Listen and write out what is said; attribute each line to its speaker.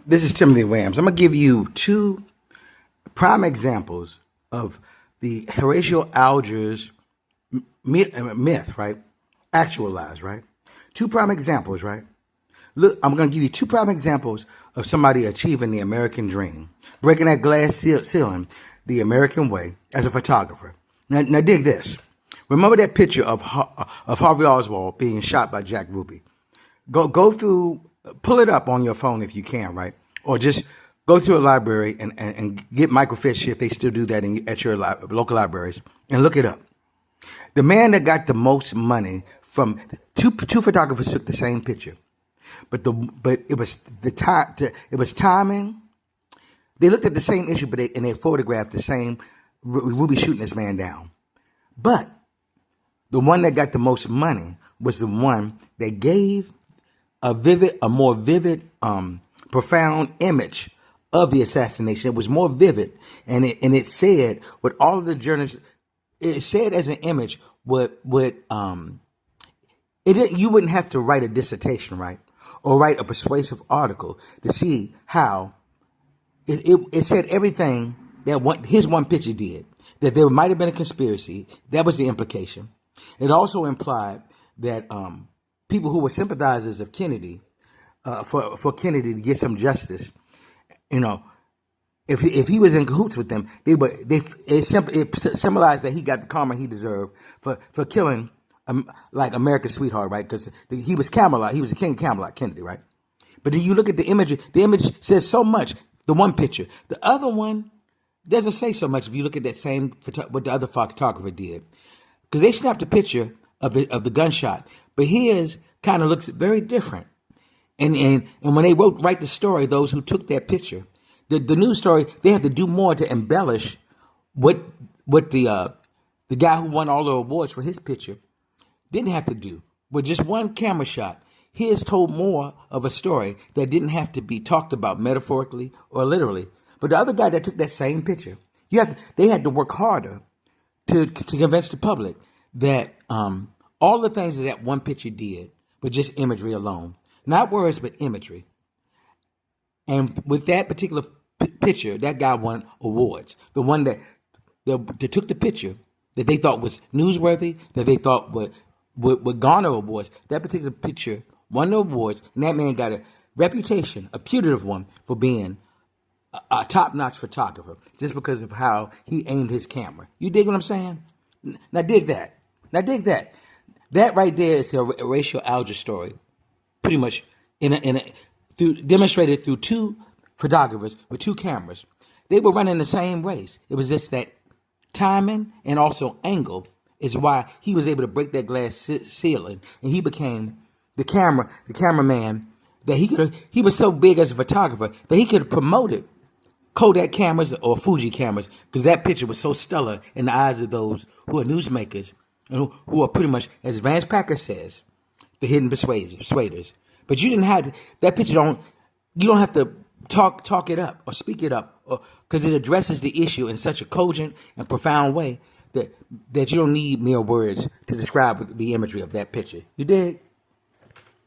Speaker 1: This is Timothy Williams. I'm going to give you two prime examples of the Horatio Alger's myth, right? Actualized, right? Two prime examples, right? Look, I'm going to give you two prime examples of somebody achieving the American dream, breaking that glass ceiling the American way as a photographer. Now dig this. Remember that picture of Harvey Oswald being shot by Jack Ruby? Go through, pull it up on your phone if you can, right? Or just go through a library and get microfiche if they still do that at your local libraries and look it up. The man that got the most money from two photographers took the same picture, but it was timing. They looked at the same issue, but they photographed the same Ruby shooting this man down. But the one that got the most money was the one that gave a more vivid, profound image of the assassination. It was more vivid, and it said what all of the journalists. It said as an image what you wouldn't have to write a dissertation, right, or write a persuasive article to see how it said everything that his one picture did. That there might have been a conspiracy. That was the implication. It also implied that people who were sympathizers of Kennedy, for Kennedy to get some justice, if he was in cahoots with them, it symbolized that he got the karma he deserved for killing like America's sweetheart, right? Because he was Camelot, he was the king of Camelot, Kennedy, right? But then you look at the imagery. The image says so much. The one picture, the other one doesn't say so much. If you look at that same what the other photographer did, because they snapped a picture of the gunshot, but his kind of looks very different. And when they write the story, those who took that picture, the news story, they had to do more to embellish what the guy who won all the awards for his picture didn't have to do. With just one camera shot, his told more of a story that didn't have to be talked about metaphorically or literally. But the other guy that took that same picture, they had to work harder to convince the public that all the things that one picture did were just imagery alone. Not words, but imagery. And with that particular picture, that guy won awards. The one that took the picture that they thought was newsworthy, that they thought would garner awards, that particular picture won the awards, and that man got a reputation, a putative one, for being a top-notch photographer just because of how he aimed his camera. You dig what I'm saying? Now dig that. That right there is the Horatio Alger story, pretty much demonstrated through two photographers with two cameras. They were running the same race. It was just that timing and also angle is why he was able to break that glass ceiling, and he became the cameraman that he was so big as a photographer that he could have promoted Kodak cameras or Fuji cameras, because that picture was so stellar in the eyes of those who are newsmakers and who are pretty much, as Vance Packer says, the hidden persuaders. But you didn't have that picture. You don't have to talk it up or speak it up, because it addresses the issue in such a cogent and profound way that you don't need mere words to describe the imagery of that picture. You dig?